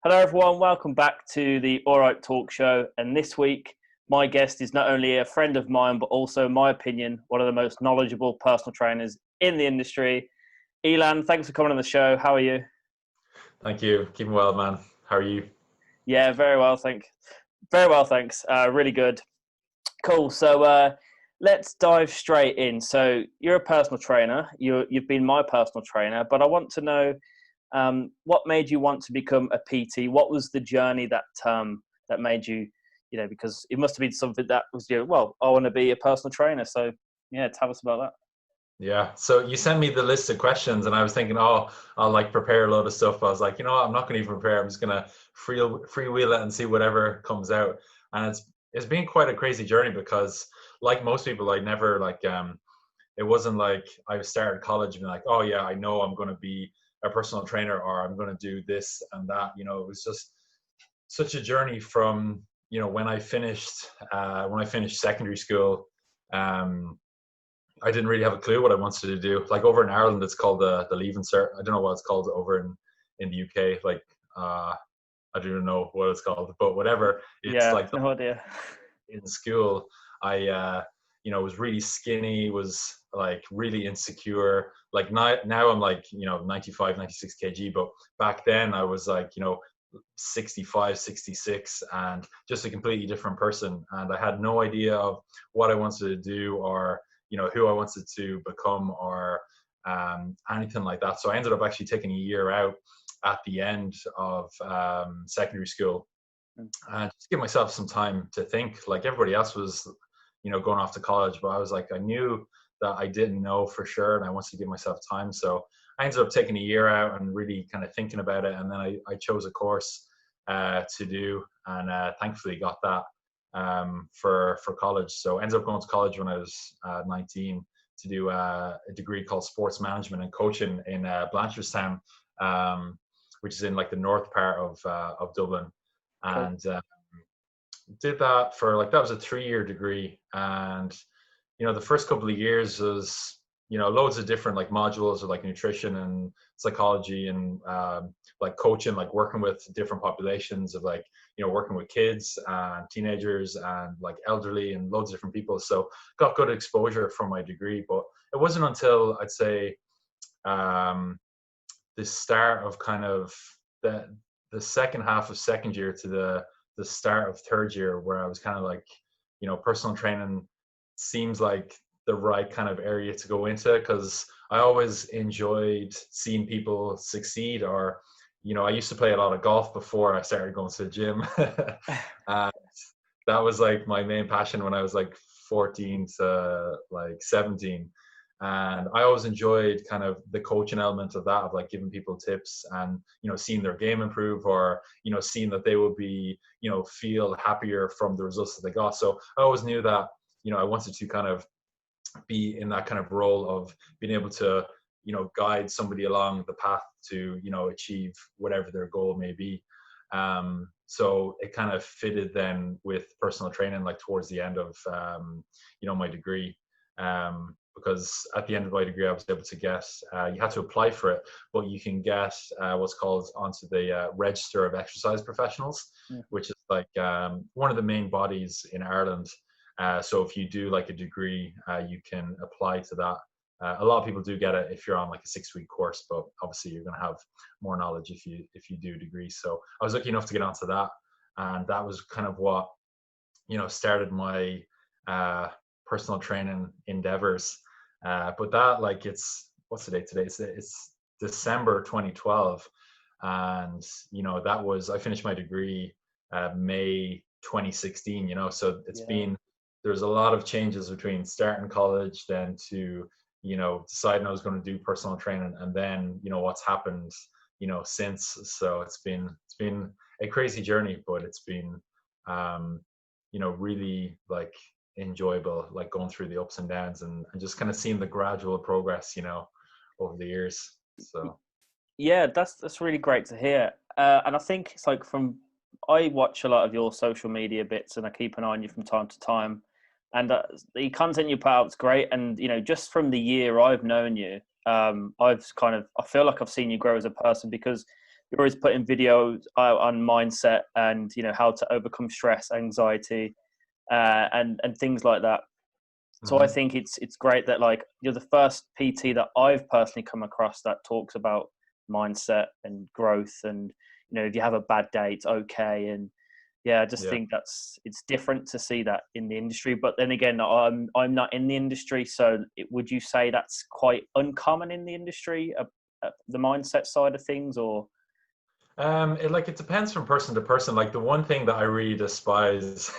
Hello, everyone. Welcome back to the All Right Talk Show. And this week, my guest is not only a friend of mine, but also, in my opinion, one of the most knowledgeable personal trainers in the industry. Elan, thanks for coming on the show. How are you? Thank you. Keeping well, man. How are you? Yeah, very well, Very well, thanks. Really good. Cool. So let's dive straight in. So you're a personal trainer. You've been my personal trainer, but I want to know what made you want to become a PT? What was the journey that made you, because it must have been something that was, well, I want to be a personal trainer. So yeah, tell us about that. Yeah. So you sent me the list of questions, and I was thinking, oh, I'll like prepare a load of stuff. But I was like, you know what? I'm not going to even prepare. I'm just going to freewheel it and see whatever comes out. And it's been quite a crazy journey because, like most people, I never it wasn't like I started college and like, oh yeah, I know I'm going to be a personal trainer or I'm going to do this and that. It was just such a journey from when I finished secondary school. Um, I didn't really have a clue what I wanted to do. Like over in Ireland, it's called the Leaving Cert. I don't know what it's called over in the UK. Like I don't even know what it's called, but whatever. It's Yeah, like no idea. in school, I was really skinny, was like really insecure. Like now I'm like 95, 96 kg, but back then I was like 65, 66, and just a completely different person. And I had no idea of what I wanted to do or who I wanted to become or anything like that. So I ended up actually taking a year out at the end of secondary school and just give myself some time to think. Like everybody else was going off to college, but I was like, I knew that I didn't know for sure and I wanted to give myself time. So I ended up taking a year out and really kind of thinking about it, and then I chose a course to do, and thankfully got that for college. So I ended up going to college when I was 19 to do a degree called sports management and coaching in Blanchardstown, which is in like the north part of Dublin. Cool. And did that for like, that was a 3-year degree. And the first couple of years was loads of different like modules of like nutrition and psychology and like coaching, like working with different populations of like working with kids and teenagers and like elderly and loads of different people. So got good exposure from my degree. But it wasn't until I'd say the start of kind of the second half of second year to the start of third year where I was kind of like, personal training seems like the right kind of area to go into, because I always enjoyed seeing people succeed. Or I used to play a lot of golf before I started going to the gym. And that was like my main passion when I was like 14 to like 17. And I always enjoyed kind of the coaching element of that, of like giving people tips and seeing their game improve, or seeing that they will be feel happier from the results that they got. So I always knew that I wanted to kind of be in that kind of role of being able to guide somebody along the path to achieve whatever their goal may be. So it kind of fitted then with personal training, like towards the end of my degree. Because at the end of my degree, I was able to get, you had to apply for it, but you can get what's called onto the Register of Exercise Professionals, Yeah. which is like one of the main bodies in Ireland. So if you do like a degree, you can apply to that. A lot of people do get it if you're on like a 6-week course, but obviously you're going to have more knowledge if you do degrees. So I was lucky enough to get onto that, and that was kind of what started my personal training endeavors. But that, like, what's the date today? It's December 2012, and that was, I finished my degree May 2016. So it's Yeah. been, there's a lot of changes between starting college then to deciding I was going to do personal training, and then what's happened since. So it's been a crazy journey, but it's been really like enjoyable, like going through the ups and downs and just kind of seeing the gradual progress over the years. So Yeah, that's really great to hear. And I think it's like I watch a lot of your social media bits, and I keep an eye on you from time to time. And the content you put out is great. And just from the year I've known you, I feel like I've seen you grow as a person, because you're always putting videos on mindset and, you know, how to overcome stress, anxiety, and things like that. So I Hmm. think it's great that, like, you're the first PT that I've personally come across that talks about mindset and growth, and, you know, if you have a bad day, it's okay. And yeah, I just Yeah. think it's different to see that in the industry. But then again, I'm not in the industry, so would you say that's quite uncommon in the industry, the mindset side of things, or? It depends from person to person. Like the one thing that I really despise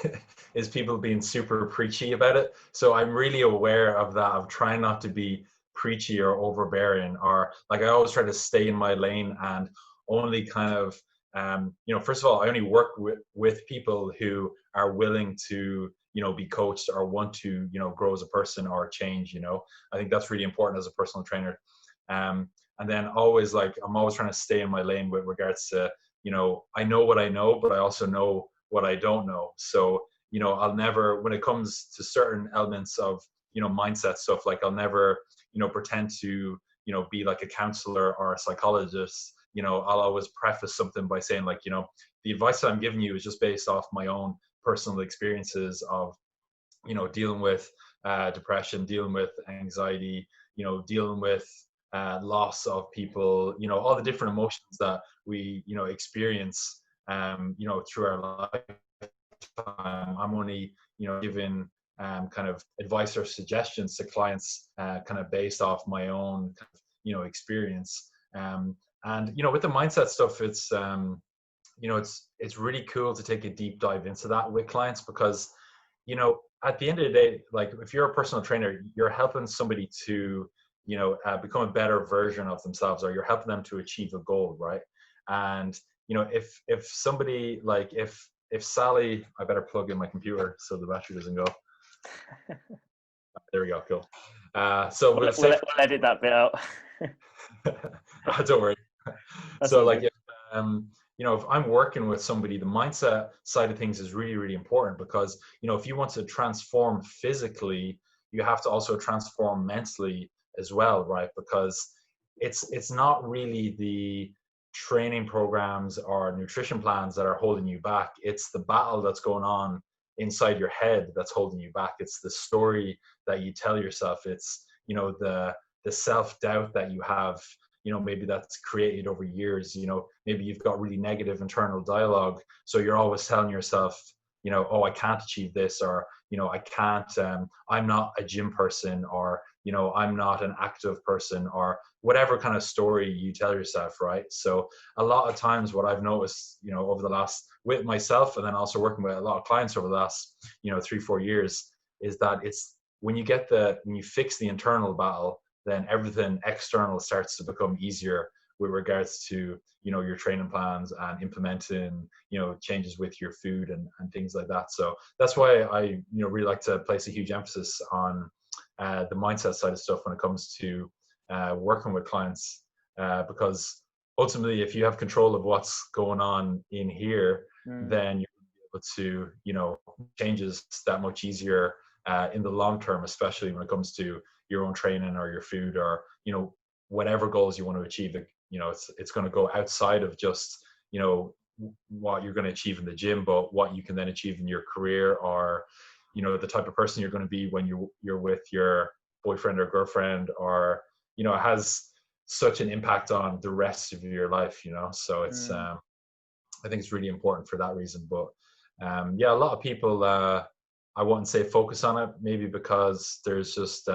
is people being super preachy about it. So I'm really aware of that, of trying not to be preachy or overbearing, or like I always try to stay in my lane and only kind of, first of all, I only work with people who are willing to, be coached or want to, grow as a person or change. I think that's really important as a personal trainer. And then always, like, I'm always trying to stay in my lane with regards to, I know what I know, but I also know what I don't know. So, I'll never, when it comes to certain elements of, mindset stuff, like I'll never, pretend to, be like a counselor or a psychologist. I'll always preface something by saying, like, the advice that I'm giving you is just based off my own personal experiences of, dealing with depression, dealing with anxiety, dealing with loss of people, all the different emotions that we, experience, through our lifetime. I'm only, giving kind of advice or suggestions to clients, kind of based off my own, kind of, experience. And with the mindset stuff, it's really cool to take a deep dive into that with clients, because at the end of the day, like, if you're a personal trainer, you're helping somebody to, become a better version of themselves, or you're helping them to achieve a goal, right? And if somebody, like, if Sally, I better plug in my computer so the battery doesn't go. There we go, cool. So we'll say, We'll edit that bit out. don't worry. That's So, all like, good. if I'm working with somebody, the mindset side of things is really, really important, because if you want to transform physically, you have to also transform mentally as well, right? Because it's not really the training programs or nutrition plans that are holding you back. It's the battle that's going on inside your head that's holding you back. It's the story that you tell yourself. It's the self-doubt that you have, maybe that's created over years. Maybe you've got really negative internal dialogue, so you're always telling yourself, oh, I can't achieve this, or I can't, I'm not a gym person, or I'm not an active person, or whatever kind of story you tell yourself, right? So a lot of times what I've noticed, over the last, with myself, and then also working with a lot of clients over the last 3-4 years, is that it's when you fix the internal battle, then everything external starts to become easier with regards to your training plans and implementing changes with your food and things like that. So that's why I really like to place a huge emphasis on the mindset side of stuff when it comes to working with clients, because ultimately, if you have control of what's going on in here, Mm, then you're able to changes that much easier in the long term, especially when it comes to your own training or your food, or whatever goals you want to achieve. It's going to go outside of just what you're going to achieve in the gym, but what you can then achieve in your career, or the type of person you're going to be when you're with your boyfriend or girlfriend, or it has such an impact on the rest of your life. So it's mm, I think it's really important for that reason. But yeah, a lot of people, I wouldn't say focus on it, maybe because there's just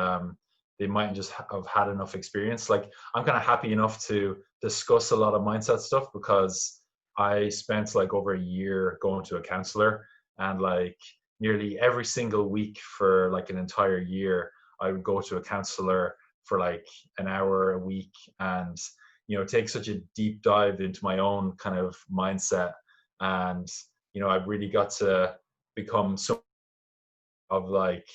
they might just have had enough experience. Like, I'm kind of happy enough to discuss a lot of mindset stuff, because I spent like over a year going to a counselor, and like nearly every single week for like an entire year, I would go to a counselor for like an hour a week, and take such a deep dive into my own kind of mindset. And I've really got to become so of like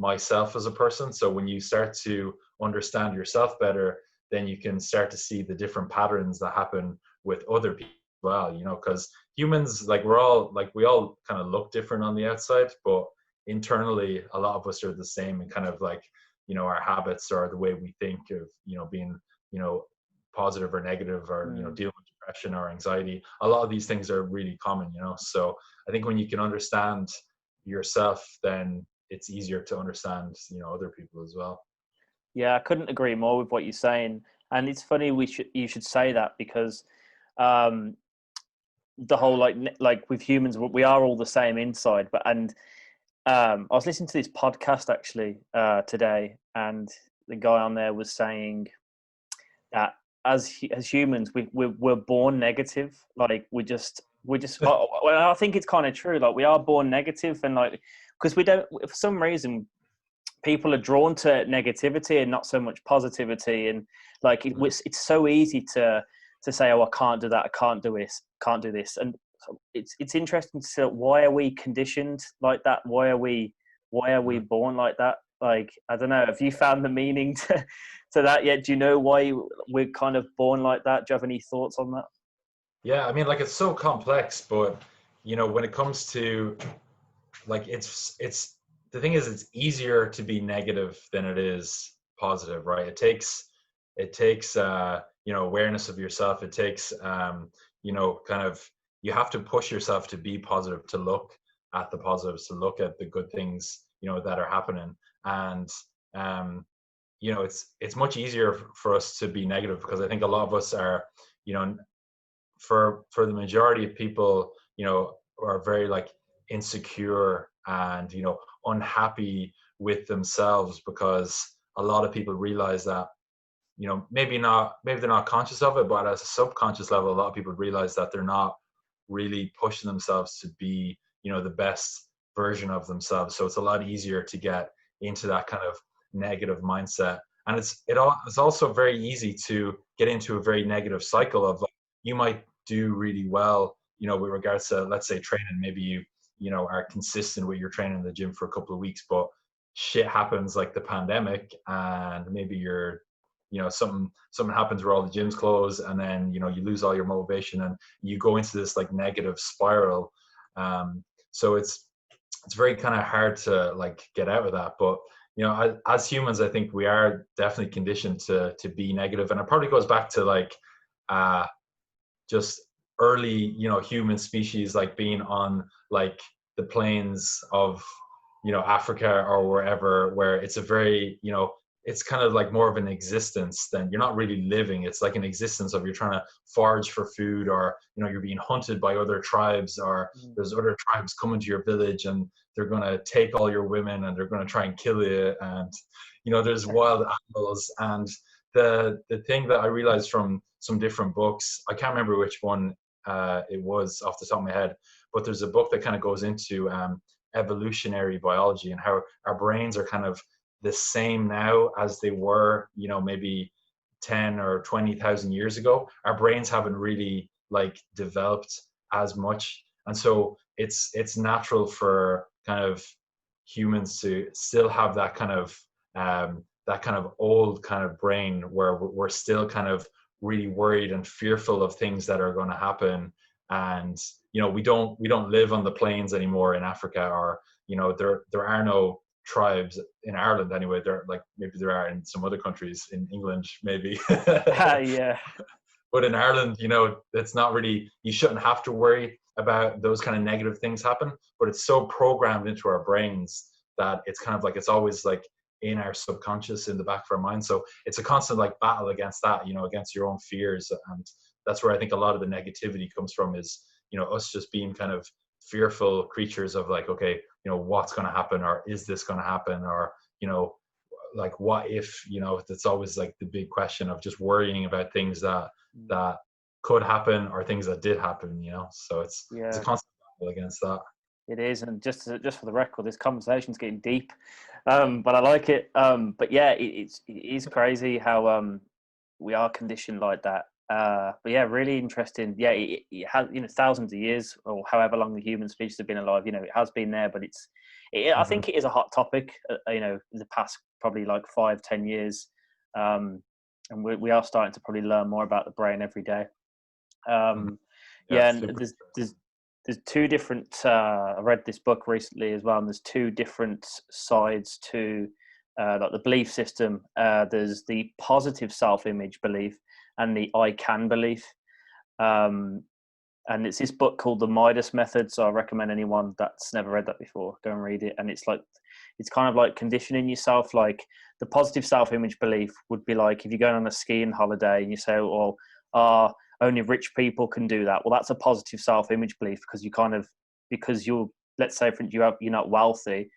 myself as a person. So when you start to understand yourself better, then you can start to see the different patterns that happen with other people as well, because humans, like, we all kind of look different on the outside, but internally a lot of us are the same, and kind of like our habits, or the way we think of being positive or negative, or mm. dealing with depression or anxiety. A lot of these things are really common, so I think when you can understand yourself, then it's easier to understand other people as well. Yeah, I couldn't agree more with what you're saying. And it's funny you should say that, because um, the whole like with humans, we are all the same inside. But I was listening to this podcast actually today, and the guy on there was saying that as humans, we're born negative. Like we just well, I think it's kind of true. Like we are born negative, and like because we don't, for some reason, people are drawn to negativity and not so much positivity. And like it's so easy to say, oh, I can't do that, I can't do this. And it's interesting to see, why are we conditioned like that? Why are we born like that? Like, I don't know, have you found the meaning to that yet? Do you know why we're kind of born like that? Do you have any thoughts on that? Yeah, I mean, like, it's so complex, but when it comes to, like, it's the thing is, it's easier to be negative than it is positive, right? It takes awareness of yourself. It takes kind of, you have to push yourself to be positive, to look at the positives, to look at the good things that are happening. And it's much easier for us to be negative, because I think a lot of us are, you know for the majority of people, are very, like, insecure and unhappy with themselves, because a lot of people realize that, maybe they're not conscious of it, but at a subconscious level, a lot of people realize that they're not really pushing themselves to be the best version of themselves. So it's a lot easier to get into that kind of negative mindset, and it's also very easy to get into a very negative cycle of, like, you might do really well, with regards to, let's say, training. Maybe you are consistent with your training in the gym for a couple of weeks, but shit happens, like the pandemic, and maybe something happens where all the gyms close, and then you lose all your motivation, and you go into this, like, negative spiral. So it's very kind of hard to, like, get out of that. But as humans, I think we are definitely conditioned to be negative, and it probably goes back to, like, just early human species, like, being on, like, the plains of Africa or wherever, where it's a very it's kind of like more of an existence than, you're not really living. It's like an existence of, you're trying to forage for food, or you're being hunted by other tribes, or there's other tribes coming to your village, and they're going to take all your women, and they're going to try and kill you, and there's wild animals. And the thing that I realized from some different books, I can't remember which one it was off the top of my head, but there's a book that kind of goes into evolutionary biology, and how our brains are kind of the same now as they were, maybe 10 or 20,000 years ago. Our brains haven't really, like, developed as much, and so it's natural for kind of humans to still have that kind of old kind of brain, where we're still kind of really worried and fearful of things that are going to happen. And we don't live on the plains anymore in Africa, or there are no tribes in Ireland anyway. There, like, maybe there are in some other countries, in England maybe. Yeah. But in Ireland, it's not really, you shouldn't have to worry about those kind of negative things happen, but it's so programmed into our brains that it's kind of like, it's always, like, in our subconscious, in the back of our mind. So it's a constant, like, battle against that, against your own fears. And that's where I think a lot of the negativity comes from, is us just being kind of fearful creatures of, like, okay, what's going to happen, or is this going to happen, or like, what if, that's always, like, the big question of just worrying about things that could happen, or things that did happen. So it's a Yeah, constant battle against that. it is. And just for the record, this conversation's getting deep, but I like it. But yeah, it is crazy how we are conditioned like that. But yeah, really interesting. Yeah, it has, thousands of years, or however long the human species have been alive. It has been there, but I Hmm. think it is a hot topic. In the past probably like 5-10 years, and we are starting to probably learn more about the brain every day. Hmm. Yeah, Yeah, it's and super. there's two different. I read this book recently as well, and there's two different sides to like the belief system. There's the positive self-image belief and the "I can" belief. And it's this book called The Midas Method. So I recommend anyone that's never read that before, go and read it. And it's kind of like conditioning yourself. Like the positive self-image belief would be like if you're going on a skiing holiday and you say, "Well, only rich people can do that." Well, that's a positive self-image belief because you're, let's say, for you're not wealthy.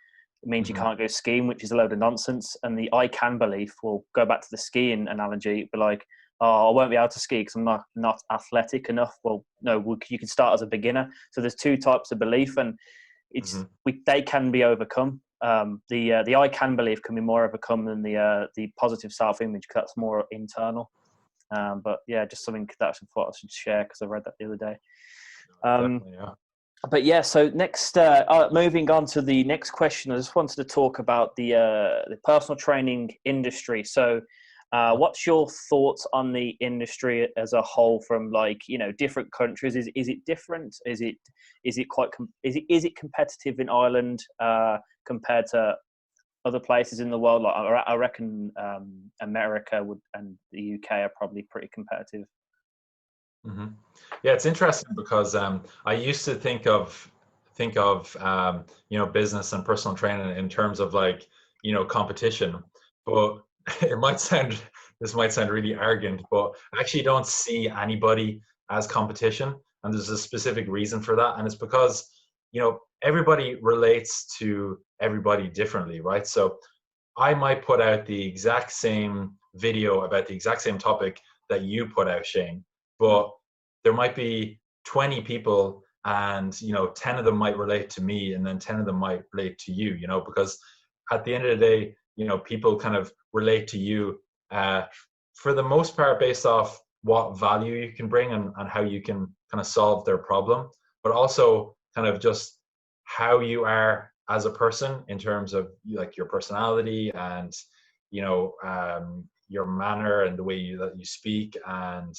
It means you can't go skiing, which is a load of nonsense. And the "I can" belief will go back to the skiing analogy, be like, "Oh, I won't be able to ski because I'm not athletic enough." Well, no, you can start as a beginner. So there's two types of belief, and they can be overcome. The "I can" belief can be more overcome than the positive self-image, because that's more internal. But yeah, just something that I thought I should share because I read that the other day. Definitely, yeah. But yeah, so next, moving on to the next question, I just wanted to talk about the personal training industry. So, what's your thoughts on the industry as a whole from different countries? Is it different? Is it competitive in Ireland compared to other places in the world? Like I reckon America and the UK are probably pretty competitive. Yeah, it's interesting because I used to think of business and personal training in terms of competition, but it might sound this might sound really arrogant, but I actually don't see anybody as competition, and there's a specific reason for that, and it's because everybody relates to everybody differently, right? So I might put out the exact same video about the exact same topic that you put out, Shane, but there might be 20 people and 10 of them might relate to me and then 10 of them might relate to you, because at the end of the day, people kind of relate to you for the most part based off what value you can bring and how you can kind of solve their problem, but also kind of just how you are as a person in terms of like your personality and your manner and the way that you speak and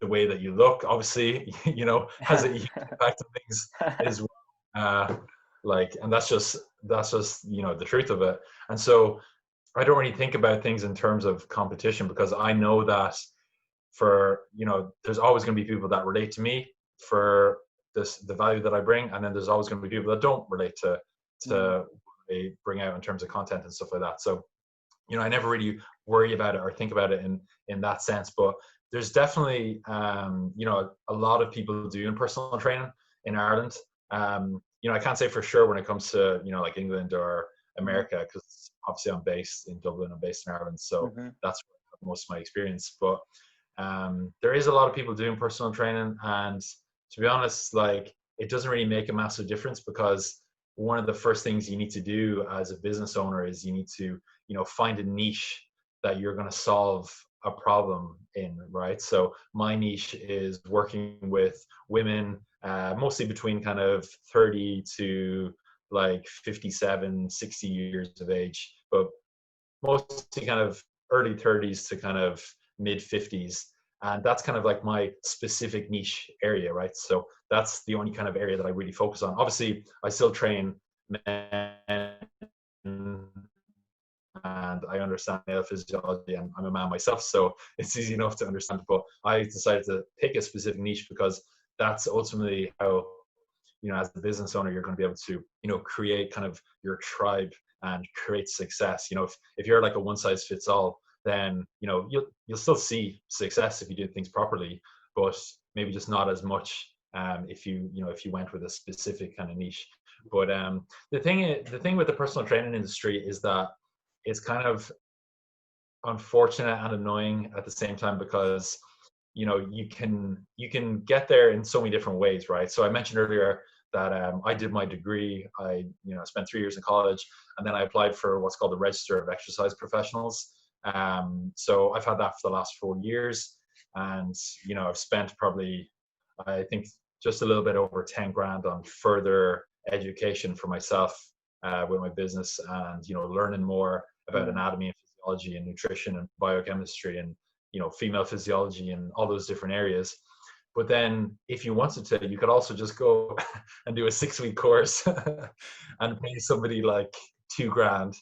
the way that you look, obviously, has a huge impact on things as well. And that's just the truth of it. And so I don't really think about things in terms of competition because I know that there's always going to be people that relate to me for the value that I bring, and then there's always going to be people that don't relate to what I bring out in terms of content and stuff like that. So I never really worry about it or think about it in that sense. But there's definitely a lot of people doing personal training in Ireland. I can't say for sure when it comes to like England or America, because obviously I'm based in Dublin, I'm based in Ireland, so that's where I have most of my experience. But there is a lot of people doing personal training, and to be honest, like it doesn't really make a massive difference because one of the first things you need to do as a business owner is you need to find a niche that you're going to solve a problem in, right? So my niche is working with women mostly between kind of 30 to like 57, 60 years of age, but mostly kind of early 30s to kind of mid 50s. And that's kind of like my specific niche area, right? So that's the only kind of area that I really focus on. Obviously, I still train men and I understand male physiology, and I'm a man myself, so it's easy enough to understand. But I decided to pick a specific niche because that's ultimately how, as a business owner, you're going to be able to, create kind of your tribe and create success. If you're like a one size fits all, then you'll still see success if you do things properly, but maybe just not as much if you went with a specific kind of niche. But the thing with the personal training industry is that it's kind of unfortunate and annoying at the same time because you can get there in so many different ways, right? So I mentioned earlier that I did my degree. I spent 3 years in college, and then I applied for what's called the Register of Exercise Professionals. So I've had that for the last 4 years, and I've spent probably, I think, just a little bit over 10 grand on further education for myself with my business, and learning more about anatomy and physiology and nutrition and biochemistry and female physiology and all those different areas. But then if you wanted to, you could also just go and do a 6-week course and pay somebody like 2 grand,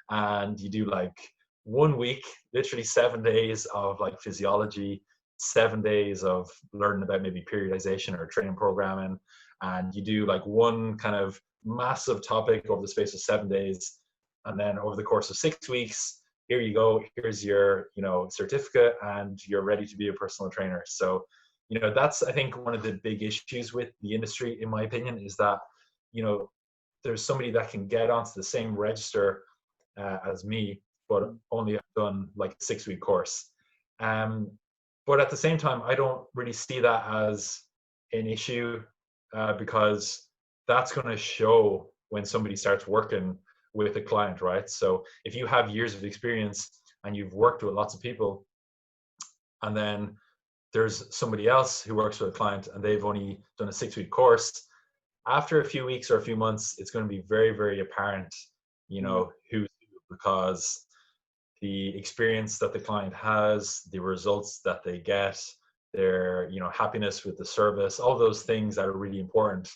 and you do like 1 week, literally 7 days of like physiology, 7 days of learning about maybe periodization or training programming, and you do like one kind of massive topic over the space of 7 days, and then over the course of 6 weeks, here you go, here's your, you know, certificate, and you're ready to be a personal trainer. So, you know, that's, I think, one of the big issues with the industry, in my opinion, is that, you know, there's somebody that can get onto the same register as me, but only have done like a 6 week course. Um, but at the same time, I don't really see that as an issue, because that's going to show when somebody starts working with a client, right? So if you have years of experience and you've worked with lots of people, and then there's somebody else who works with a client and they've only done a 6 week course, after a few weeks or a few months, it's going to be very, very apparent, you know, who's who, because the experience that the client has, the results that they get, their, you know, happiness with the service, all those things that are really important,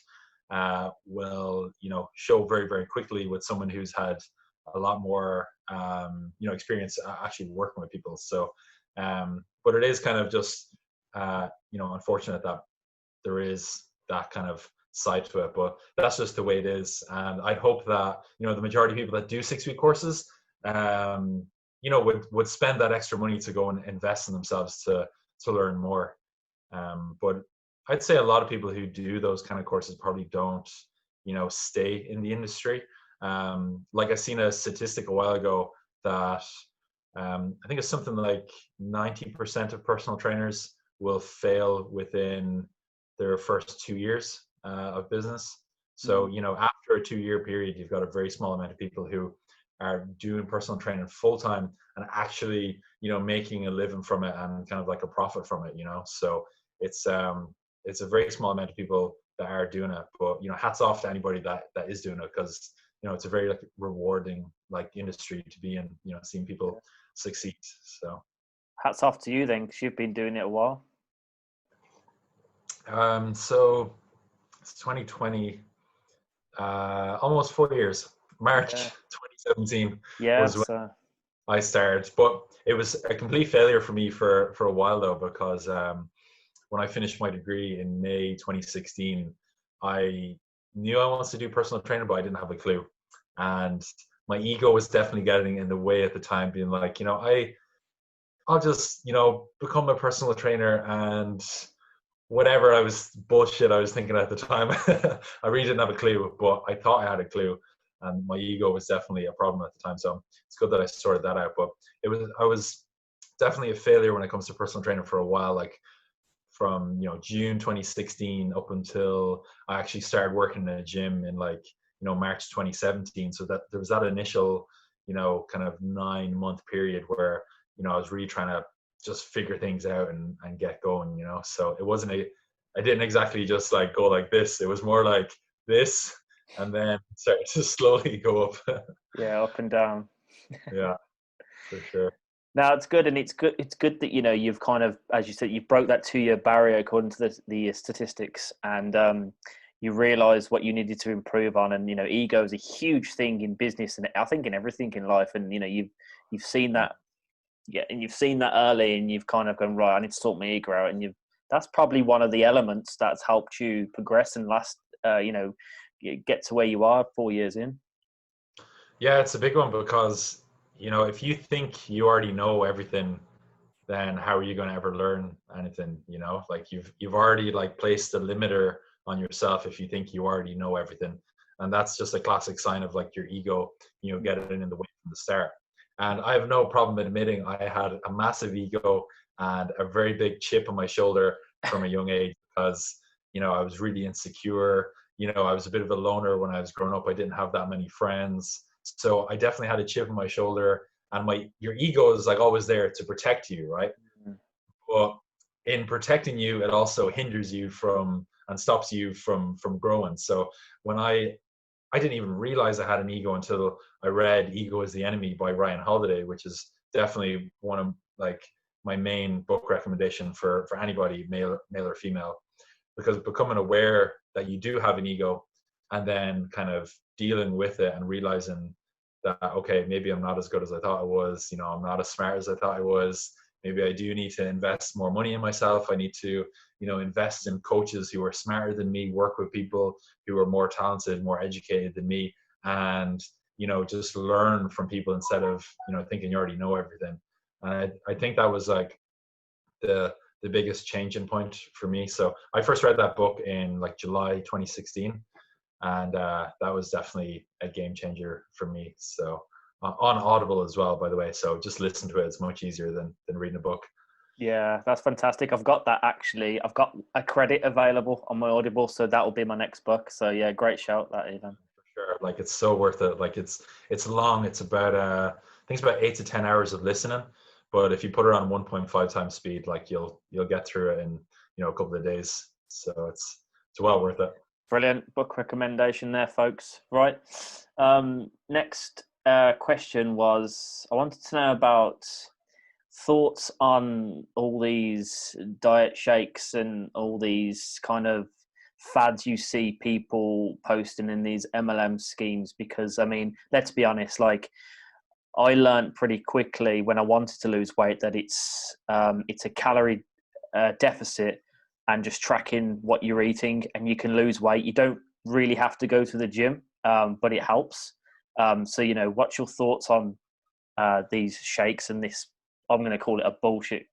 will, you know, show very, very quickly with someone who's had a lot more, you know, experience actually working with people. So, but it is kind of just, you know, unfortunate that there is that kind of side to it, but that's just the way it is. And I'd hope that, you know, the majority of people that do 6 week courses, you know, would spend that extra money to go and invest in themselves to learn more. But I'd say a lot of people who do those kind of courses probably don't, you know, stay in the industry. Like I seen a statistic a while ago that, I think it's something like 90% of personal trainers will fail within their first 2 years of business. So, you know, after a 2 year period, you've got a very small amount of people who are doing personal training full time and actually, you know, making a living from it and kind of like a profit from it, you know. So it's a very small amount of people that are doing it. But, you know, hats off to anybody that is doing it, because, you know, it's a very like rewarding like industry to be in, you know, seeing people succeed. So Hats off to you then, because you've been doing it a while. so it's 2020, almost 4 years. March Yeah, 2017 yeah. was when It's I started, but it was a complete failure for me for a while though, because when I finished my degree in May 2016, I knew I wanted to do personal training, but I didn't have a clue, and my ego was definitely getting in the way at the time, being like, you know, I'll just, you know, become a personal trainer and whatever I was bullshit I was thinking at the time. I really didn't have a clue, but I thought I had a clue, and my ego was definitely a problem at the time. So it's good that I sorted that out. But I was definitely a failure when it comes to personal training for a while, like from, you know, June 2016 up until I actually started working in a gym in like, you know, March 2017. So that there was that initial, you know, kind of 9 month period where, you know, I was really trying to just figure things out and get going, you know. So it wasn't I didn't exactly just like go like this. It was more like this, and then started to slowly go up. yeah, up and down. Yeah, for sure. Now it's good, and it's good. It's good that, you know, you've kind of, as you said, you broke that 2 year barrier according to the statistics, and you realise what you needed to improve on. And, you know, ego is a huge thing in business, and I think in everything in life. And, you know, you've seen that, yeah, and you've seen that early, and you've kind of gone, right, I need to sort my ego out, and that's probably one of the elements that's helped you progress and last, you know, get to where you are 4 years in. Yeah, it's a big one because, you know, if you think you already know everything, then how are you going to ever learn anything? You know, like you've already like placed a limiter on yourself if you think you already know everything, and that's just a classic sign of like your ego, you know, getting in the way from the start. And I have no problem admitting I had a massive ego and a very big chip on my shoulder from a young age, because, you know, I was really insecure. You know, I was a bit of a loner when I was growing up. I didn't have that many friends, so I definitely had a chip on my shoulder, and your ego is like always there to protect you, right? Mhm. But in protecting you, it also hinders you from and stops you from growing. So when I didn't even realize I had an ego until I read Ego is the Enemy by Ryan Holiday, which is definitely one of like my main book recommendation for anybody, male or female, because becoming aware that you do have an ego, and then kind of dealing with it and realizing that, okay, maybe I'm not as good as I thought I was, you know, I'm not as smart as I thought I was, maybe I do need to invest more money in myself. I need to, invest in coaches who are smarter than me, work with people who are more talented, more educated than me, and, just learn from people instead of, thinking you already know everything. And I think that was like the biggest changing point for me. So I first read that book in like July 2016, and that was definitely a game changer for me. So on Audible as well, by the way. So just listen to it. It's much easier than reading a book. Yeah, that's fantastic. I've got that actually. I've got a credit available on my Audible, so that will be my next book. So yeah, great shout that, Elan. For sure. Like it's so worth it. Like it's long. It's about I think it's about 8 to 10 hours of listening. But if you put it on 1.5 times speed, like you'll get through it in a couple of days. So it's well worth it. Brilliant book recommendation there, folks. Right. Next question was, I wanted to know about thoughts on all these diet shakes and all these kind of fads you see people posting in these MLM schemes. Because I mean, let's be honest, like I learned pretty quickly when I wanted to lose weight that it's a calorie deficit and just tracking what you're eating, and you can lose weight. You don't really have to go to the gym, but it helps. So, what's your thoughts on these shakes and this, I'm going to call it a bullshit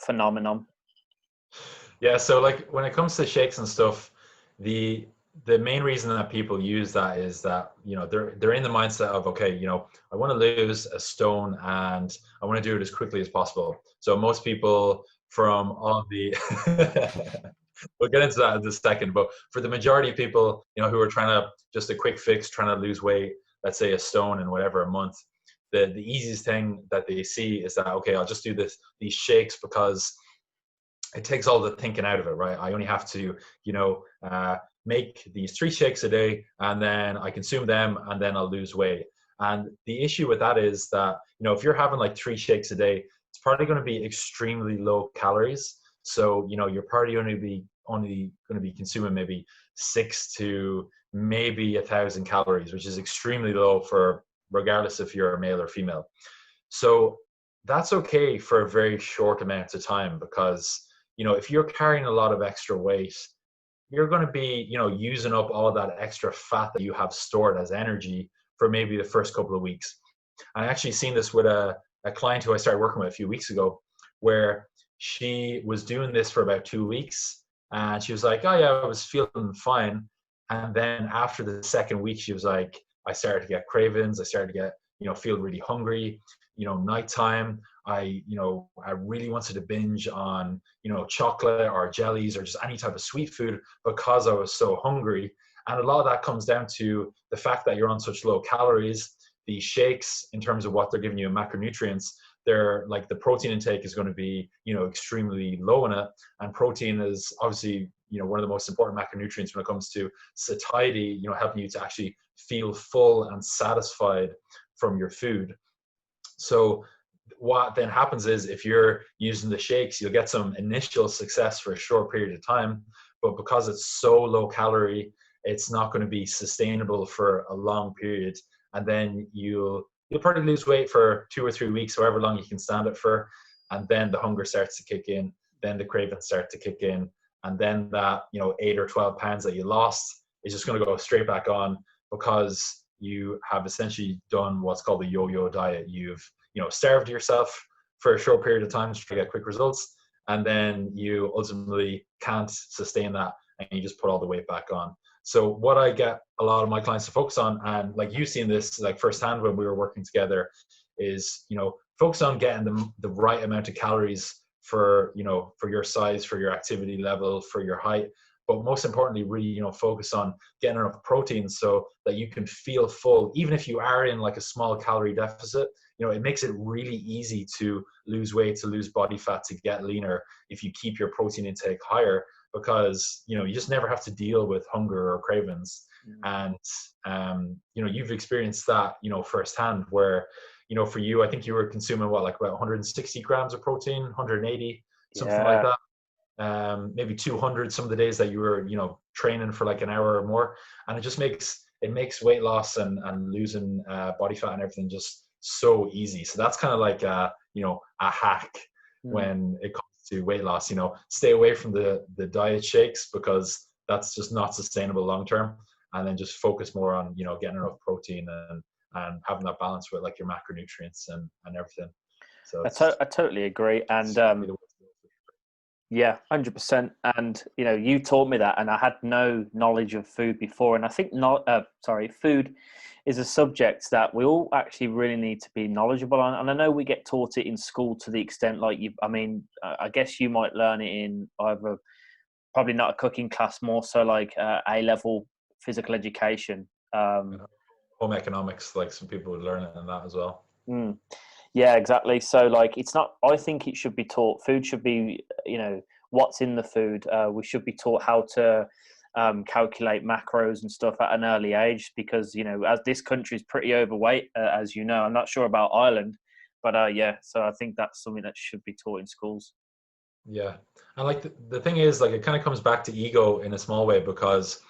phenomenon? Yeah, so like when it comes to shakes and stuff, the main reason that people use that is that they're in the mindset of, okay, I want to lose a stone and I want to do it as quickly as possible. So most people from all the we'll get into that in a second, but for the majority of people, who are trying to just a quick fix, trying to lose weight, let's say a stone in whatever a month, the easiest thing that they see is that, okay, I'll just do these shakes because it takes all the thinking out of it, right? I only have to, make these 3 shakes a day, and then I consume them, and then I'll lose weight. And the issue with that is that, if you're having like 3 shakes a day, it's probably going to be extremely low calories. So, you're probably only going to be consuming maybe 6 to maybe 1,000 calories, which is extremely low for regardless if you're a male or female. So that's okay for a very short amount of time because, if you're carrying a lot of extra weight, you're going to be, using up all that extra fat that you have stored as energy for maybe the first couple of weeks. And I actually seen this with a client who I started working with a few weeks ago, where she was doing this for about 2 weeks. And she was like, oh yeah, I was feeling fine. And then after the second week, she was like, I started to get cravings. I started to get, feel really hungry, nighttime. I really wanted to binge on, chocolate or jellies or just any type of sweet food because I was so hungry. And a lot of that comes down to the fact that you're on such low calories. The shakes, in terms of what they're giving you in macronutrients, they're like the protein intake is going to be, extremely low in it. And protein is obviously, one of the most important macronutrients when it comes to satiety, helping you to actually feel full and satisfied from your food. So what then happens is if you're using the shakes, you'll get some initial success for a short period of time, but because it's so low calorie, it's not going to be sustainable for a long period. And then you'll probably lose weight for 2 or 3 weeks, however long you can stand it for. And then the hunger starts to kick in, then the cravings start to kick in. And then that, 8 or 12 pounds that you lost is just going to go straight back on because you have essentially done what's called the yo-yo diet. You've starved yourself for a short period of time to get quick results, and then you ultimately can't sustain that, and you just put all the weight back on. So what I get a lot of my clients to focus on, and like you've seen this like firsthand when we were working together, is focus on getting the right amount of calories for for your size, for your activity level, for your height. But most importantly, really, focus on getting enough protein so that you can feel full, even if you are in like a small calorie deficit. It makes it really easy to lose weight, to lose body fat, to get leaner if you keep your protein intake higher, because you just never have to deal with hunger or cravings. And you've experienced that firsthand, where for you, I think you were consuming like about 160 grams of protein, 180, something like that. Maybe 200 some of the days that you were training for like an hour or more, and it just makes weight loss and losing body fat and everything just so easy. So that's kind of like a hack Mm. when it comes to weight loss. Stay away from the diet shakes, because that's just not sustainable long term. And then just focus more on getting enough protein and having that balance with like your macronutrients and everything. So I totally agree, and certainly the way to go. yeah, 100%. And you taught me that, and I had no knowledge of food before. And I think not. Sorry, food is a subject that we all actually really need to be knowledgeable on. And I know we get taught it in school to the extent like you. I mean, I guess you might learn it in either probably not a cooking class, more so like A level physical education. Home economics, like some people would learn it in that as well. Mm. Yeah, exactly. So, like, it's not. I think it should be taught. Food should be, what's in the food. We should be taught how to calculate macros and stuff at an early age, because as this country is pretty overweight, as you know. I'm not sure about Ireland, but yeah. So I think that's something that should be taught in schools. Yeah. And like the thing is, like, it kind of comes back to ego in a small way, because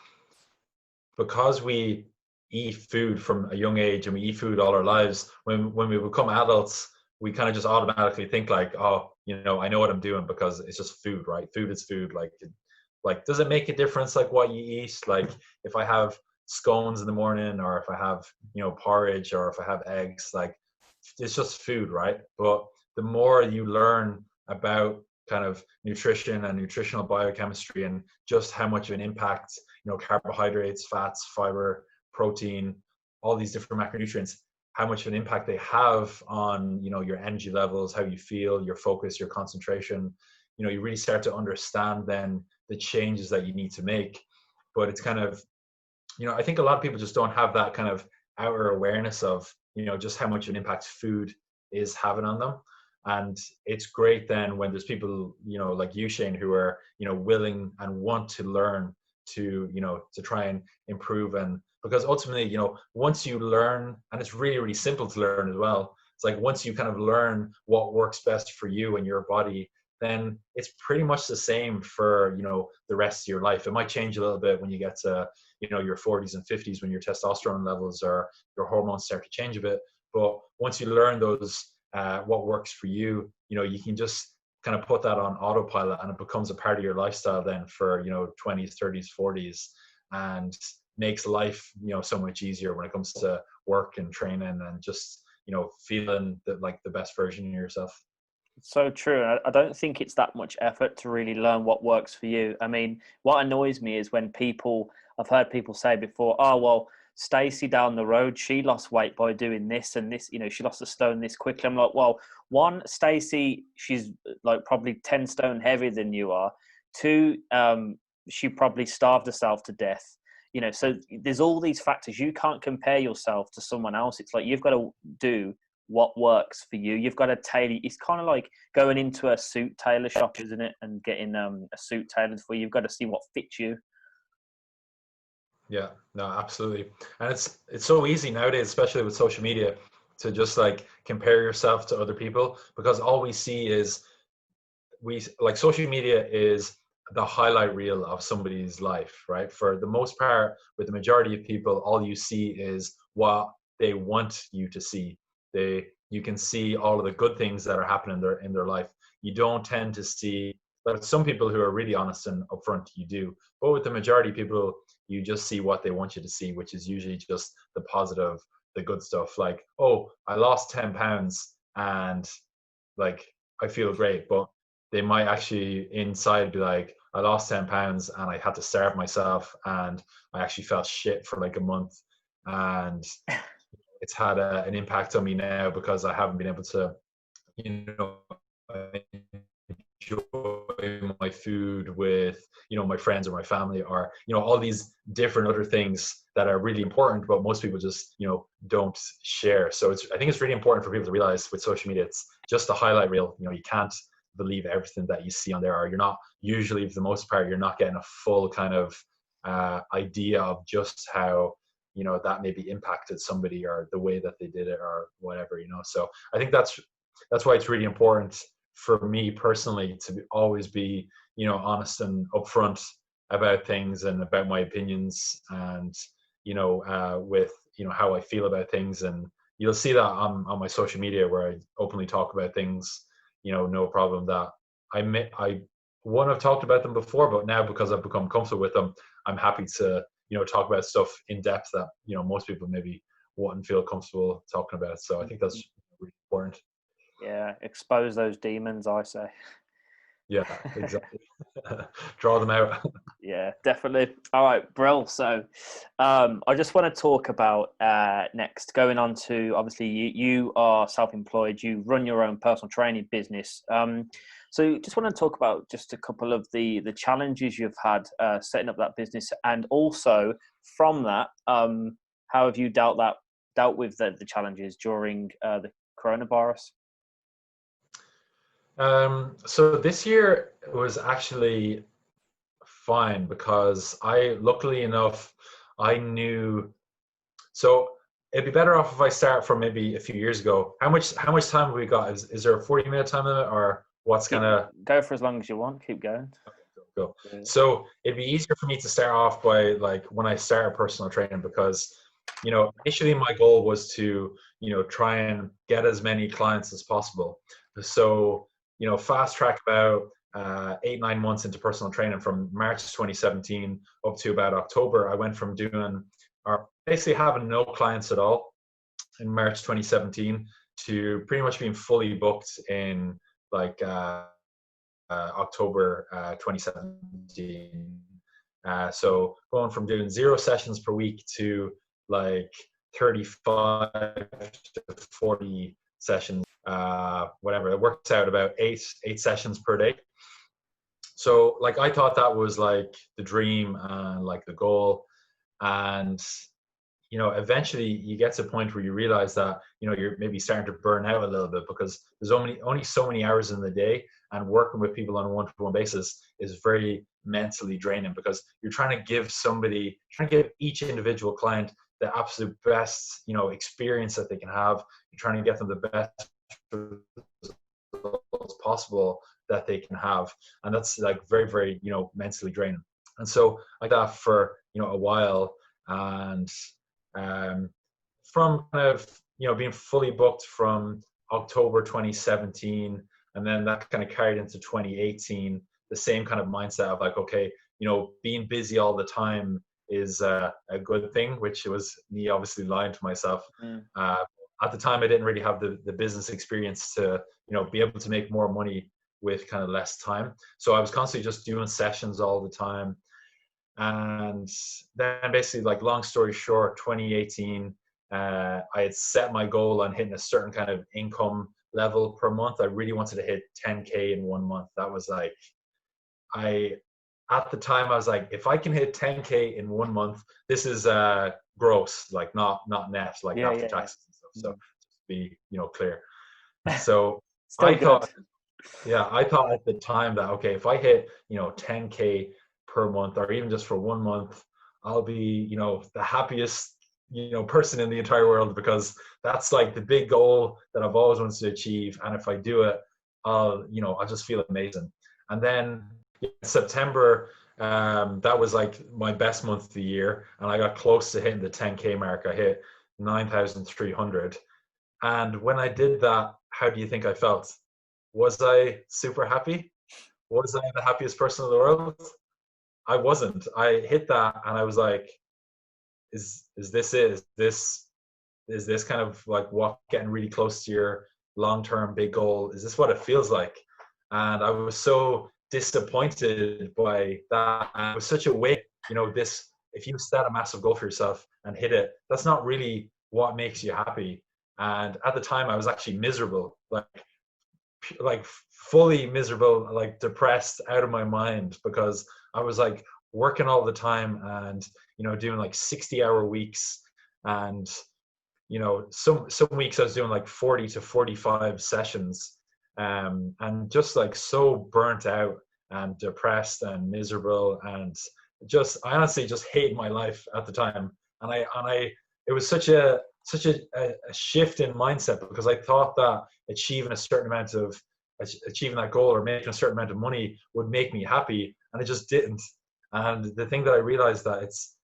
we eat food from a young age and we eat food all our lives. When we become adults, we kind of just automatically think like, oh, I know what I'm doing, because it's just food, right? Food is food. Like, does it make a difference like what you eat? Like, if I have scones in the morning, or if I have porridge, or if I have eggs, like, it's just food, right? But the more you learn about kind of nutrition and nutritional biochemistry, and just how much of an impact carbohydrates, fats, fiber, protein, all these different macronutrients, how much of an impact they have on your energy levels, how you feel, your focus, your concentration. You really start to understand then the changes that you need to make. But it's kind of, I think a lot of people just don't have that kind of outer awareness of just how much of an impact food is having on them. And it's great then when there's people like you, Shane, who are willing and want to learn to try and improve. And because ultimately once you learn, and it's really, really simple to learn as well, it's like once you kind of learn what works best for you and your body, then it's pretty much the same for the rest of your life. It might change a little bit when you get to your 40s and 50s, when your testosterone levels or your hormones start to change a bit. But once you learn those what works for you, you can just kind of put that on autopilot, and it becomes a part of your lifestyle then for 20s, 30s, 40s, and makes life so much easier when it comes to work and training, and just feeling that like the best version of yourself. So true. I don't think it's that much effort to really learn what works for you. I mean, what annoys me is when I've heard people say before, oh, well, Stacey down the road, she lost weight by doing this and this, she lost a stone this quickly. I'm like, well, one, Stacey, she's like probably 10 stone heavier than you are. Two, she probably starved herself to death. So there's all these factors. You can't compare yourself to someone else. It's like you've got to do what works for you. You've got to tailor. It's kind of like going into a suit tailor shop, isn't it? And getting a suit tailored for you. You've got to see what fits you. Yeah, no, absolutely. And it's so easy nowadays, especially with social media, to just like compare yourself to other people, because all we see is like social media is the highlight reel of somebody's life, right? For the most part, with the majority of people, all you see is what they want you to see. You can see all of the good things that are happening in their life. You don't tend to see, like, some people who are really honest and upfront, you do. But with the majority of people, you just see what they want you to see, which is usually just the positive, the good stuff. Like, oh, I lost 10 pounds and like I feel great. But they might actually inside be like, I lost 10 pounds and I had to starve myself, and I actually felt shit for like a month. And it's had an impact on me now, because I haven't been able to, you know, enjoy my food with, my friends or my family, or, all these different other things that are really important, but most people just, don't share. So I think it's really important for people to realize with social media, it's just a highlight reel. You can't believe everything that you see on there, or you're not, usually for the most part, you're not getting a full kind of idea of just how that maybe impacted somebody, or the way that they did it, or whatever. So I think that's why it's really important for me personally to always be honest and upfront about things, and about my opinions, and with how I feel about things. And you'll see that on my social media, where I openly talk about things no problem. That I wouldn't have talked about them before, but now because I've become comfortable with them, I'm happy to, talk about stuff in depth that, most people maybe wouldn't feel comfortable talking about. So I think that's really important. Yeah, expose those demons, I say. Yeah, exactly. Draw them out. Yeah, definitely. All right, Brill. So, I just want to talk about next going on to, obviously you are self-employed. You run your own personal training business. So, just want to talk about just a couple of the challenges you've had setting up that business, and also from that, how have you dealt with the challenges during the coronavirus? So this year was actually fine because luckily enough, I knew. So it'd be better off if I start from maybe a few years ago. How much time have we got? Is there a 40-minute time limit, or what's kind of? Go for as long as you want. Keep going. Go. Yeah. So it'd be easier for me to start off by like when I started personal training because, initially my goal was to, try and get as many clients as possible. So, fast track about 8, 9 months into personal training from March 2017 up to about October, I went from doing or basically having no clients at all in March 2017 to pretty much being fully booked in like October 2017. So going from doing 0 sessions per week to like 35 to 40 sessions, whatever. It works out about eight sessions per day. So like I thought that was like the dream and like the goal. And eventually you get to a point where you realize that, you're maybe starting to burn out a little bit because there's only so many hours in the day, and working with people on a one-to-one basis is very mentally draining because you're trying to give each individual client the absolute best, experience that they can have. You're trying to get them the best results possible that they can have. And that's like very, very, mentally draining. And so like that for, a while. And from kind of being fully booked from October 2017, and then that kind of carried into 2018, the same kind of mindset of like, okay, being busy all the time is a good thing, which was me obviously lying to myself. Mm. At the time I didn't really have the business experience to be able to make more money with kind of less time, so I was constantly just doing sessions all the time. And then basically, like, long story short, 2018, I had set my goal on hitting a certain kind of income level per month. I really wanted to hit 10K in 1 month. That was like, at the time, I was like, if I can hit 10K in 1 month, this is gross, like not net, like Yeah, after yeah, yeah. taxes and stuff. So just to be, clear. So Still I good. thought, yeah, I thought at the time that, okay, if I hit, 10K per month, or even just for 1 month, I'll be, the happiest, person in the entire world, because that's like the big goal that I've always wanted to achieve. And if I do it, I'll just feel amazing. And then in September, that was like my best month of the year. And I got close to hitting the 10K mark. I hit 9,300. And when I did that, how do you think I felt? Was I super happy? Was I the happiest person in the world? I wasn't. I hit that and I was like, is this it? Is this kind of like what getting really close to your long-term big goal? Is this what it feels like? And I was so disappointed by that. And it was such a way, this, if you set a massive goal for yourself and hit it, that's not really what makes you happy. And at the time I was actually miserable, like fully miserable, like depressed out of my mind, because I was like working all the time and doing like 60-hour weeks. And some weeks I was doing like 40 to 45 sessions, and just like so burnt out and depressed and miserable, and I honestly just hated my life at the time. And I it was such a shift in mindset, because I thought that achieving that goal or making a certain amount of money would make me happy, and it just didn't. And the thing that I realized, that it's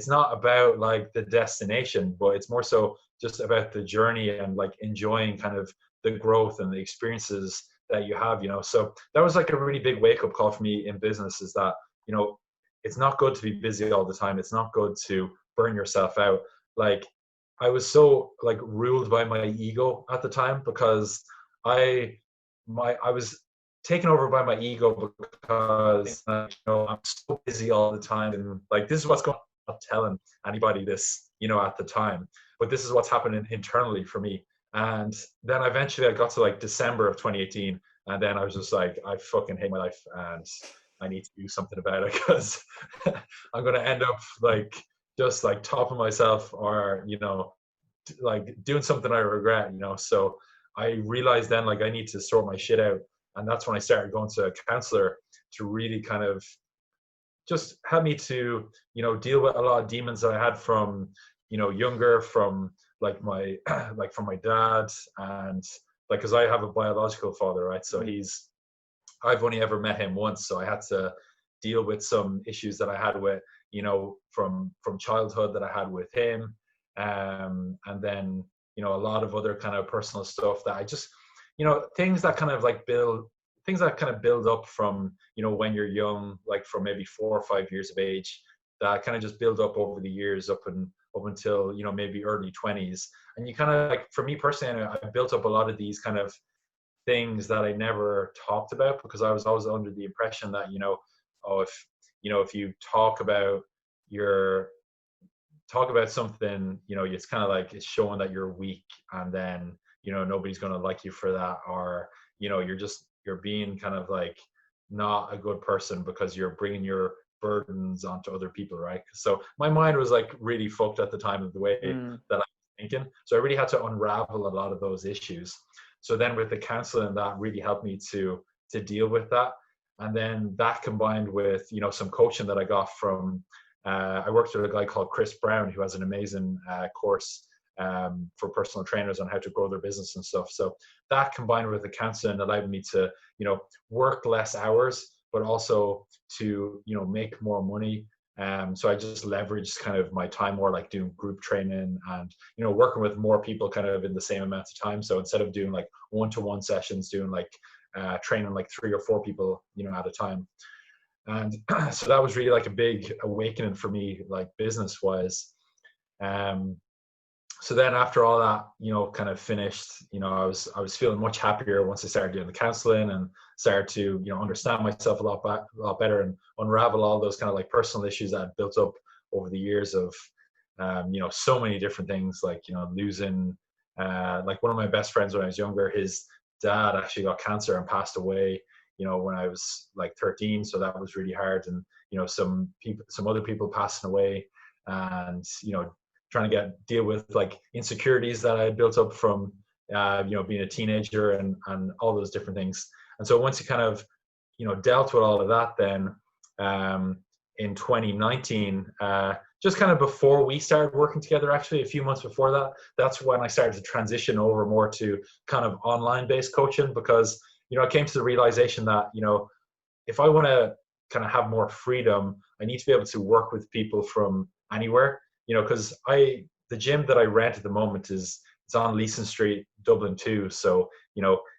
not about like the destination, but it's more so just about the journey, and like enjoying kind of the growth and the experiences that you have, So that was like a really big wake up call for me in business, is that, it's not good to be busy all the time. It's not good to burn yourself out. Like, I was so like ruled by my ego at the time, because I was taken over by my ego, because I'm so busy all the time, and like, this is what's going on. I'm not telling anybody this, at the time, but this is what's happening internally for me. And then eventually I got to like December of 2018, and then I was just like, I fucking hate my life, and I need to do something about it, because I'm going to end up like just like topping myself, or like doing something I regret. So I realized then, like, I need to sort my shit out, and that's when I started going to a counselor to really kind of just help me to deal with a lot of demons that I had from younger, from like my like from my dad, and like, because I have a biological father, right? So I've only ever met him once, so I had to deal with some issues that I had with from childhood that I had with him, and then a lot of other kind of personal stuff that I just things that kind of like build up from when you're young, like from maybe 4 or 5 years of age, that kind of just build up over the years, up until maybe early 20s. And you kind of, like, for me personally, I built up a lot of these kind of things that I never talked about, because I was always under the impression that oh, if you talk about something, it's kind of like it's showing that you're weak, and then nobody's going to like you for that, or you're being kind of like not a good person because you're bringing your burdens onto other people, right? So my mind was like really fucked at the time of the way that I was thinking. So I really had to unravel a lot of those issues. So then with the counseling, that really helped me to deal with that. And then that combined with some coaching that I got from I worked with a guy called Chris Brown, who has an amazing course for personal trainers on how to grow their business and stuff. So that combined with the counseling allowed me to work less hours, but also to make more money. So I just leveraged kind of my time more, like doing group training and working with more people kind of in the same amount of time. So instead of doing like one-to-one sessions, doing like training like 3 or 4 people at a time. And so that was really like a big awakening for me, like business wise. So then after all that kind of finished, I was feeling much happier once I started doing the counseling and started to understand myself a lot better, and unravel all those kind of like personal issues that had built up over the years of so many different things, like losing like one of my best friends when I was younger, his dad actually got cancer and passed away when I was like 13. So that was really hard. And some other people passing away, and trying to deal with like insecurities that I had built up from being a teenager, and all those different things. And so once you kind of dealt with all of that, then in 2019, just kind of before we started working together, actually a few months before that, that's when I started to transition over more to kind of online based coaching, because I came to the realization that if I want to kind of have more freedom, I need to be able to work with people from anywhere. Because the gym that I rent at the moment it's on Leeson Street, Dublin too. So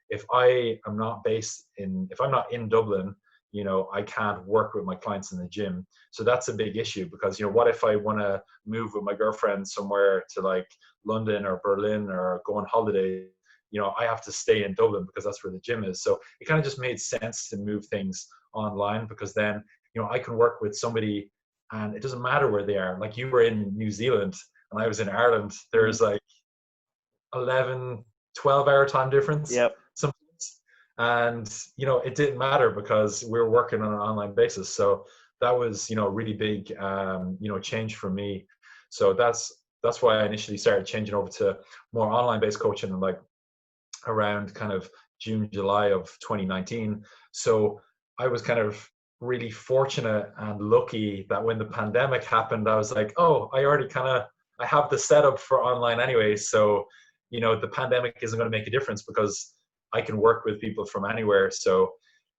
if I'm not in Dublin, I can't work with my clients in the gym. So that's a big issue, because what if I want to move with my girlfriend somewhere to like London or Berlin, or go on holiday? I have to stay in Dublin because that's where the gym is. So it kind of just made sense to move things online, because then I can work with somebody, and it doesn't matter where they are. Like, you were in New Zealand and I was in Ireland. There's like 11, 12-hour time difference. Yep. Sometimes. And, it didn't matter because we were working on an online basis. So that was, really big, change for me. So that's why I initially started changing over to more online based coaching, and like around kind of June, July of 2019. So I was kind of really fortunate and lucky that when the pandemic happened, I was like, oh, I have the setup for online anyway. So, the pandemic isn't going to make a difference, because I can work with people from anywhere. So,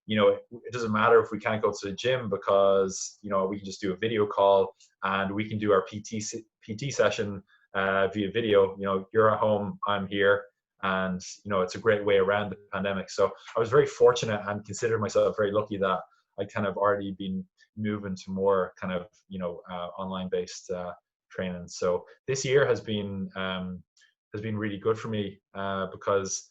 it doesn't matter if we can't go to the gym, because, we can just do a video call, and we can do our PT session via video. You're at home, I'm here, and it's a great way around the pandemic. So I was very fortunate and consider myself very lucky that I kind of already been moving to more kind of online based training. So this year has been really good for me because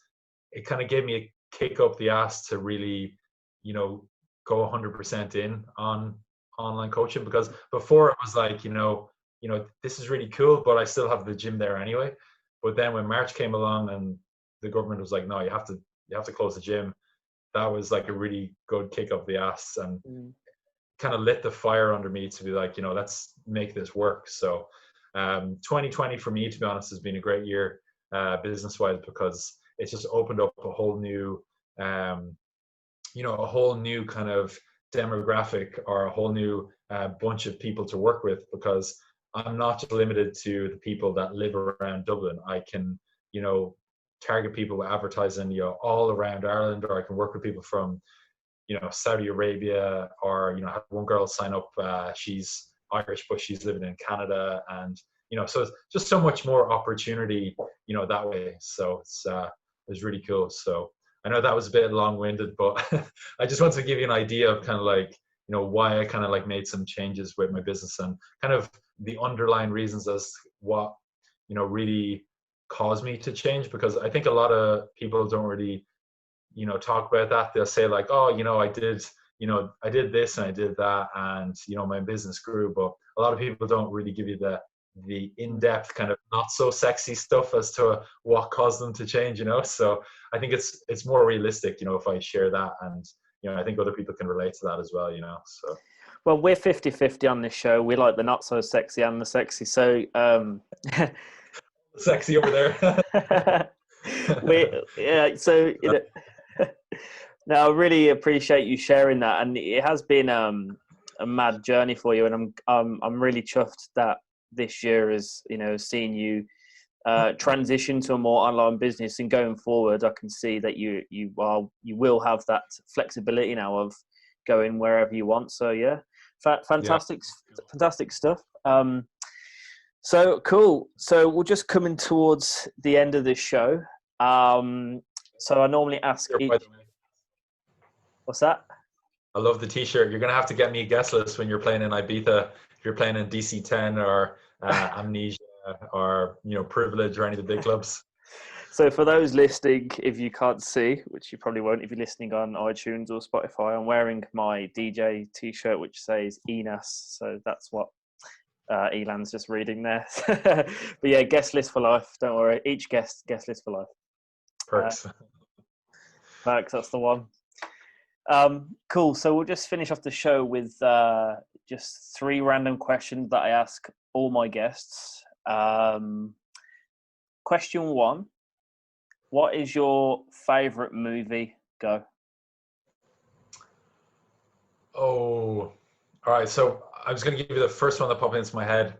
it kind of gave me a kick up the ass to really go 100% in on online coaching, because before it was like this is really cool, but I still have the gym there anyway. But then when March came along and the government was like, no, you have to close the gym, that was like a really good kick up the ass, and kind of lit the fire under me to be like, let's make this work. So 2020 for me, to be honest, has been a great year business wise, because it's just opened up a whole new a whole new kind of demographic, or a whole new bunch of people to work with, because I'm not just limited to the people that live around Dublin. I can target people with advertising all around Ireland, or I can work with people from Saudi Arabia, or I had one girl sign up, she's Irish but she's living in Canada, and so it's just so much more opportunity that way. So it was really cool. So I know that was a bit long-winded, but I just wanted to give you an idea of kind of like why I kind of like made some changes with my business, and kind of the underlying reasons as what really caused me to change. Because I think a lot of people don't really talk about that. They'll say like, oh, I did this and I did that, and my business grew. But a lot of people don't really give you the in-depth kind of not so sexy stuff as to what caused them to change. So I think it's more realistic if I share that, and I think other people can relate to that as well. So well, we're 50-50 on this show. We like the not so sexy and the sexy, so sexy over there. So no, I really appreciate you sharing that, and it has been a mad journey for you, and I'm really chuffed that this year is seeing you transition to a more online business, and going forward I can see that you will have that flexibility now of going wherever you want. So yeah, fantastic stuff. So cool. So we're just coming towards the end of this show. So I normally ask what's that? I love the t-shirt. You're gonna have to get me a guest list when you're playing in Ibiza, if you're playing in DC10 or Amnesia or Privilege or any of the big clubs. So for those listening, if you can't see, which you probably won't if you're listening on iTunes or Spotify, I'm wearing my DJ t-shirt which says ENAS. So that's what Elan's just reading there. But yeah, guest list for life. Don't worry. Each guest list for life. Perks. Perks, that's the one. Cool. So we'll just finish off the show with just 3 random questions that I ask all my guests. Question 1. What is your favorite movie? Go. Oh, all right. So I was going to give you the first one that popped into my head.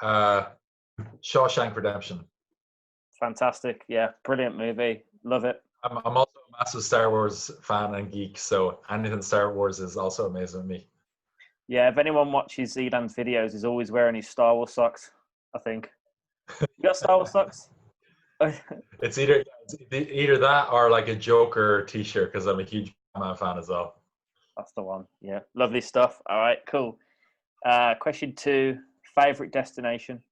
Shawshank Redemption. Fantastic. Yeah, brilliant movie. Love it. I'm also a massive Star Wars fan and geek, so anything Star Wars is also amazing to me. Yeah, if anyone watches Elan's videos, he's always wearing his Star Wars socks, I think. You got Star Wars socks? It's either that or like a Joker t-shirt, because I'm a huge Batman fan as well. That's the one. Yeah, lovely stuff. All right, cool. Question 2, favorite destination?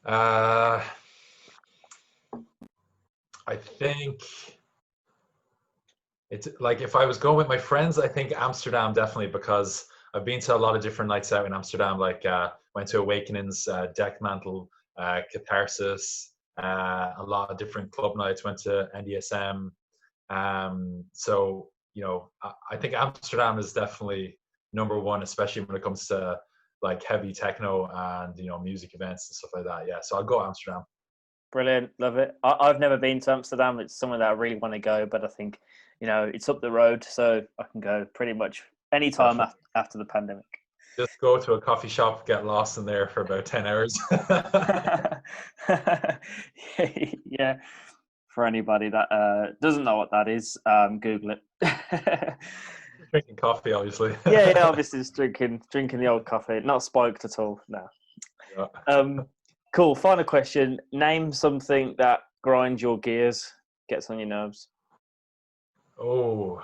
I think it's like, if I was going with my friends, I think Amsterdam definitely, because I've been to a lot of different nights out in Amsterdam. Like went to Awakenings, Deckmantle, Catharsis, a lot of different club nights. Went to NDSM. So I think Amsterdam is definitely number one, especially when it comes to like heavy techno and music events and stuff like that. Yeah, so I'll go Amsterdam. Brilliant, love it. I've never been to Amsterdam. It's somewhere that I really want to go, but I think it's up the road, so I can go pretty much any time after the pandemic. Just go to a coffee shop, get lost in there for about 10 hours. Yeah, for anybody that doesn't know what that is, Google it. Drinking coffee, obviously. yeah, obviously it's drinking the old coffee, not spiked at all. No. Yeah. Cool. Final question. Name something that grinds your gears, gets on your nerves. Oh,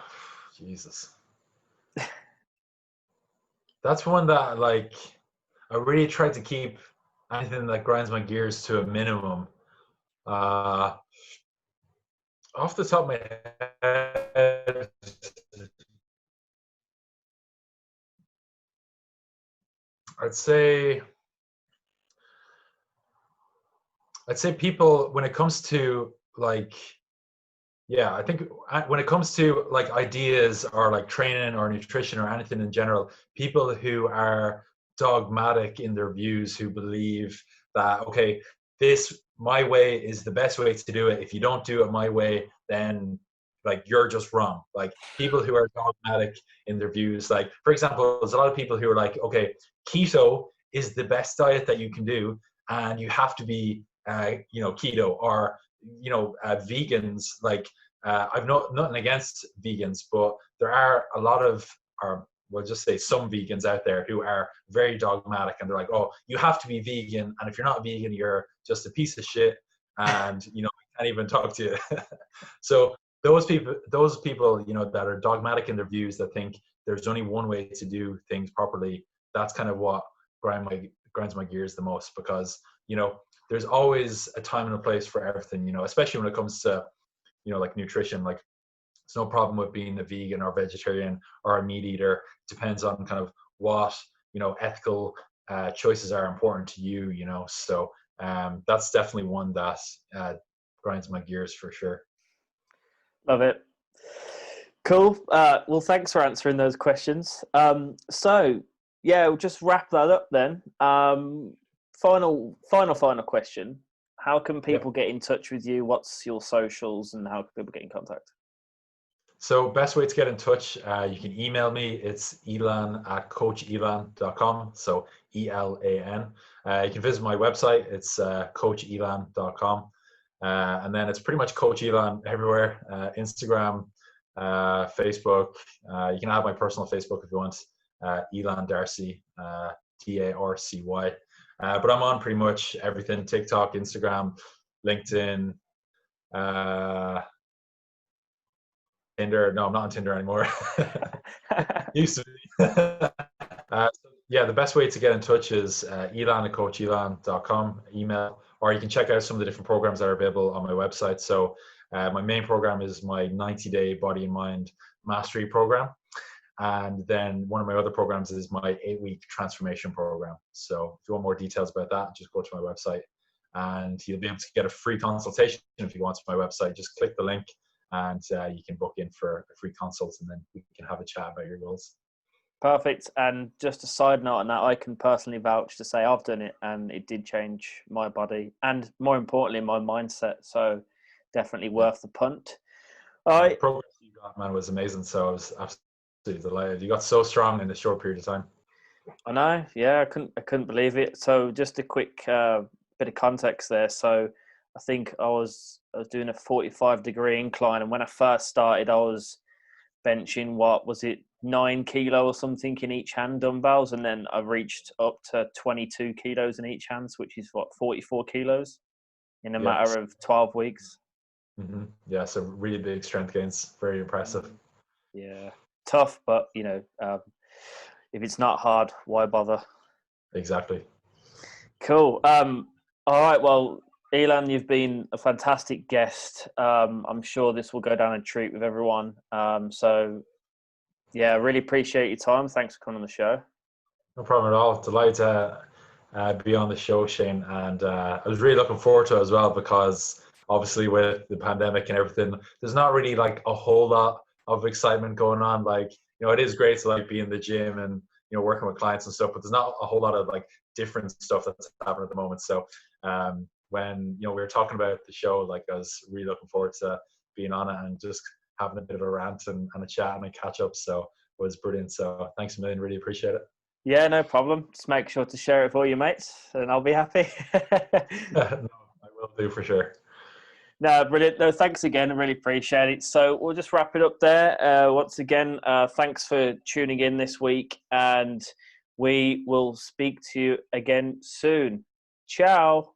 Jesus. That's one that like I really try to keep anything that grinds my gears to a minimum. Uh, Off the top of my head, I'd say people when it comes to like yeah, I think when it comes to like ideas or like training or nutrition or anything in general, people who are dogmatic in their views, who believe that, okay, this, my way is the best way to do it. If you don't do it my way, then like you're just wrong. Like people who are dogmatic in their views, like for example, there's a lot of people who are like, okay, keto is the best diet that you can do, and you have to be, keto, or vegans, like I've nothing against vegans, but there are a lot of, or we'll just say some vegans out there who are very dogmatic, and they're like, oh, you have to be vegan, and if you're not vegan, you're just a piece of shit, and I can't even talk to you. So those people, that are dogmatic in their views, that think there's only one way to do things properly, that's kind of what grinds my gears the most, because there's always a time and a place for everything, especially when it comes to like nutrition. Like it's no problem with being a vegan or vegetarian or a meat eater. It depends on kind of what ethical choices are important to you. So that's definitely one that grinds my gears for sure. Love it. Cool. Well, thanks for answering those questions. So, yeah, we'll just wrap that up then. Final question. How can people Yep. get in touch with you? What's your socials, and how can people get in contact? So best way to get in touch, you can email me. It's elan@coachelan.com. So ELAN. You can visit my website. It's coachelan.com. And then it's pretty much Coach Elan everywhere. Instagram, Facebook. You can have my personal Facebook if you want. Elan Darcy, Darcy. But I'm on pretty much everything: TikTok, Instagram, LinkedIn, Tinder. No, I'm not on Tinder anymore. Used to be. Yeah, the best way to get in touch is elan@coachelan.com, email, or you can check out some of the different programs that are available on my website. So my main program is my 90-day body and mind mastery program. And then one of my other programs is my 8-week transformation program. So if you want more details about that, just go to my website, and you'll be able to get a free consultation if you want to my website. Just click the link, and you can book in for a free consult, and then we can have a chat about your goals. Perfect. And just a side note on that, I can personally vouch to say I've done it, and it did change my body, and more importantly, my mindset. So definitely worth the punt. All right. The progress you got, man, was amazing. So I was absolutely delighted. You got so strong in a short period of time. I know. Yeah, I couldn't believe it. So just a quick bit of context there. So I think I was doing a 45-degree incline, and when I first started, I was benching, what was it, 9 kilo or something in each hand dumbbells, and then I reached up to 22 kilos in each hand, which is what, 44 kilos in a Yeah. matter of 12 weeks. Mm-hmm. Yeah. So really big strength gains. Very impressive. Yeah, tough, but if it's not hard, why bother? Exactly. Cool. All right. Well, Elan, you've been a fantastic guest. I'm sure this will go down a treat with everyone. So, yeah, really appreciate your time. Thanks for coming on the show. No problem at all. Delighted to be on the show, Shane. And I was really looking forward to it as well, because obviously with the pandemic and everything, there's not really like a whole lot of excitement going on. Like, it is great to like be in the gym and, working with clients and stuff, but there's not a whole lot of like different stuff that's happening at the moment. So when, we were talking about the show, like I was really looking forward to being on it and just having a bit of a rant and a chat and a catch up. So it was brilliant. So thanks a million. Really appreciate it. Yeah, no problem. Just make sure to share it with all your mates, and I'll be happy. No, I will do for sure. No, brilliant. No, thanks again. I really appreciate it. So we'll just wrap it up there. Once again, thanks for tuning in this week, and We will speak to you again soon. Ciao.